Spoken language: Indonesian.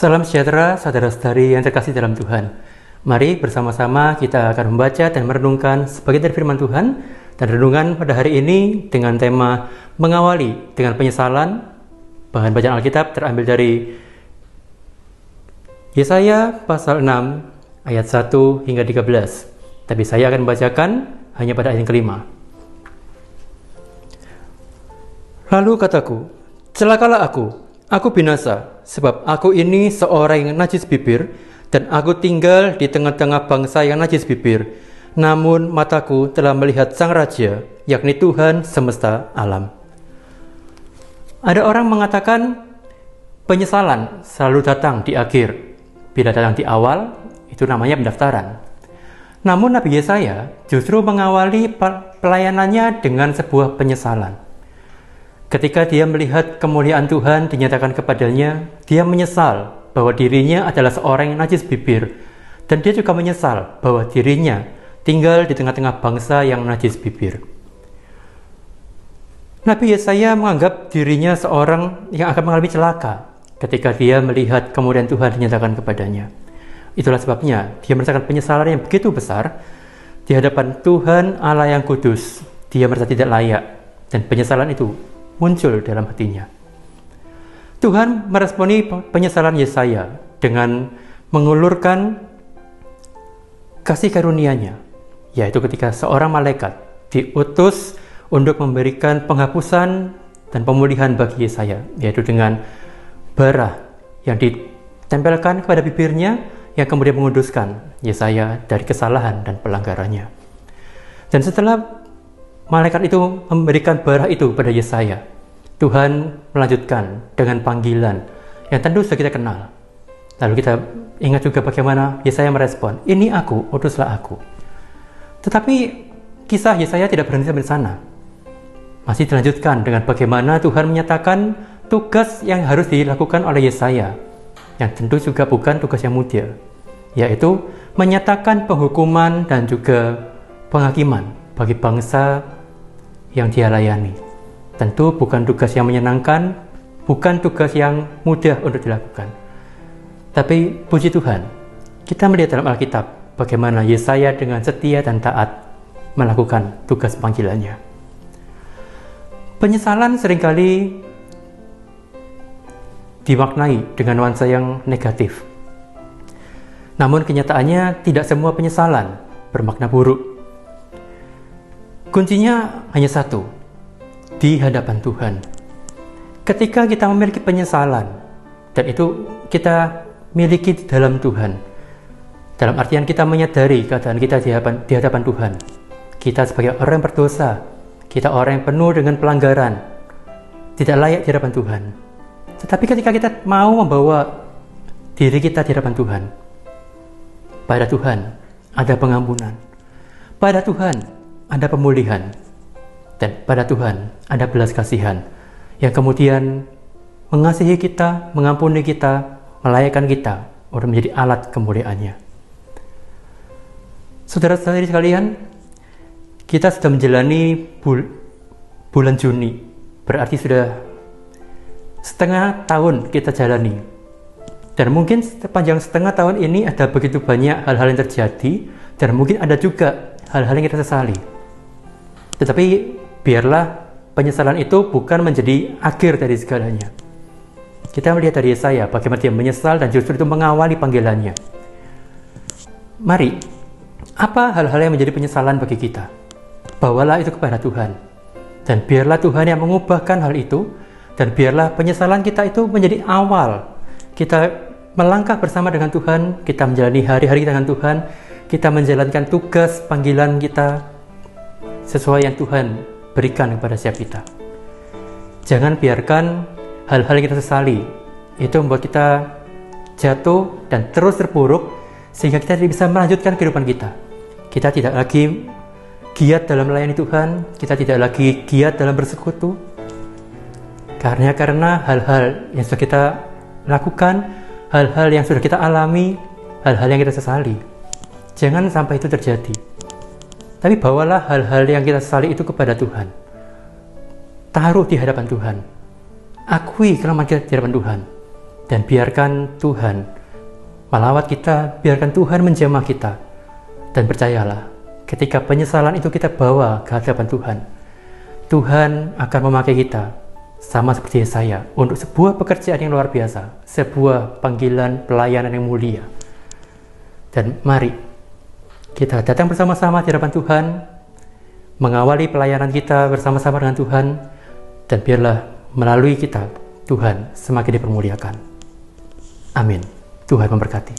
Salam sejahtera, saudara-saudari yang terkasih dalam Tuhan. Mari bersama-sama kita akan membaca dan merenungkan sebagian dari firman Tuhan. Dan renungan pada hari ini dengan tema mengawali dengan penyesalan. Bahan bacaan Alkitab terambil dari Yesaya pasal 6 ayat 1 hingga 13. Tapi saya akan membacakan hanya pada ayat yang kelima. Lalu kataku, celakalah aku binasa, sebab aku ini seorang yang najis bibir, dan aku tinggal di tengah-tengah bangsa yang najis bibir. Namun mataku telah melihat Sang Raja, yakni Tuhan semesta alam. Ada orang mengatakan penyesalan selalu datang di akhir. Bila datang di awal, itu namanya pendaftaran. Namun Nabi Yesaya justru mengawali pelayanannya dengan sebuah penyesalan. Ketika dia melihat kemuliaan Tuhan dinyatakan kepadanya, dia menyesal bahwa dirinya adalah seorang yang najis bibir, dan dia juga menyesal bahwa dirinya tinggal di tengah-tengah bangsa yang najis bibir. Nabi Yesaya menganggap dirinya seorang yang akan mengalami celaka ketika dia melihat kemuliaan Tuhan dinyatakan kepadanya. Itulah sebabnya dia merasakan penyesalan yang begitu besar di hadapan Tuhan Allah yang kudus. Dia merasa tidak layak, dan penyesalan itu muncul dalam hatinya. Tuhan meresponi penyesalan Yesaya dengan mengulurkan kasih karunia-Nya, yaitu ketika seorang malaikat diutus untuk memberikan penghapusan dan pemulihan bagi Yesaya, yaitu dengan bara yang ditempelkan kepada bibirnya yang kemudian menguduskan Yesaya dari kesalahan dan pelanggarannya. Dan setelah malaikat itu memberikan bara itu pada Yesaya, Tuhan melanjutkan dengan panggilan yang tentu sudah kita kenal. Lalu kita ingat juga bagaimana Yesaya merespon, "Ini aku, utuslah aku." Tetapi kisah Yesaya tidak berhenti sampai sana. Masih dilanjutkan dengan bagaimana Tuhan menyatakan tugas yang harus dilakukan oleh Yesaya, yang tentu juga bukan tugas yang mudah, yaitu menyatakan penghukuman dan juga penghakiman bagi bangsa yang dia layani. Tentu bukan tugas yang menyenangkan, bukan tugas yang mudah untuk dilakukan. Tapi puji Tuhan, kita melihat dalam Alkitab bagaimana Yesaya dengan setia dan taat melakukan tugas panggilannya. Penyesalan seringkali dimaknai dengan nuansa yang negatif. Namun kenyataannya tidak semua penyesalan bermakna buruk. Kuncinya hanya satu, di hadapan Tuhan. Ketika kita memiliki penyesalan, dan itu kita miliki di dalam Tuhan, dalam artian kita menyadari keadaan kita di hadapan Tuhan, kita sebagai orang yang berdosa, kita orang yang penuh dengan pelanggaran, tidak layak di hadapan Tuhan. Tetapi ketika kita mau membawa diri kita di hadapan Tuhan, pada Tuhan ada pengampunan, pada Tuhan ada pemulihan, dan pada Tuhan ada belas kasihan yang kemudian mengasihi kita, mengampuni kita, melayakkan kita untuk menjadi alat kemuliaan-Nya. Saudara-saudari sekalian, kita sudah menjalani bulan Juni, berarti sudah setengah tahun kita jalani. Dan mungkin sepanjang setengah tahun ini ada begitu banyak hal-hal yang terjadi, dan mungkin ada juga hal-hal yang kita sesali. Tetapi biarlah penyesalan itu bukan menjadi akhir dari segalanya. Kita melihat dari Yesaya bagaimana dia menyesal dan justru itu mengawali panggilannya. Mari, apa hal-hal yang menjadi penyesalan bagi kita? Bawalah itu kepada Tuhan. Dan biarlah Tuhan yang mengubahkan hal itu, dan biarlah penyesalan kita itu menjadi awal kita melangkah bersama dengan Tuhan, kita menjalani hari-hari dengan Tuhan, kita menjalankan tugas panggilan kita sesuai yang Tuhan berikan kepada setiap kita. Jangan biarkan hal-hal yang kita sesali itu membuat kita jatuh dan terus terpuruk sehingga kita tidak bisa melanjutkan kehidupan kita. Kita tidak lagi giat dalam melayani Tuhan, kita tidak lagi giat dalam bersekutu, karena hal-hal yang sudah kita lakukan, hal-hal yang sudah kita alami, hal-hal yang kita sesali. Jangan sampai itu terjadi. Tapi bawalah hal-hal yang kita sesali itu kepada Tuhan. Taruh di hadapan Tuhan. Akui kelemahan kita di hadapan Tuhan. Dan biarkan Tuhan melawat kita, biarkan Tuhan menjamah kita. Dan percayalah, ketika penyesalan itu kita bawa ke hadapan Tuhan, Tuhan akan memakai kita sama seperti saya untuk sebuah pekerjaan yang luar biasa, sebuah panggilan pelayanan yang mulia. Dan mari kita datang bersama-sama di hadapan Tuhan, mengawali pelayanan kita bersama-sama dengan Tuhan, dan biarlah melalui kita Tuhan semakin dipermuliakan. Amin. Tuhan memberkati.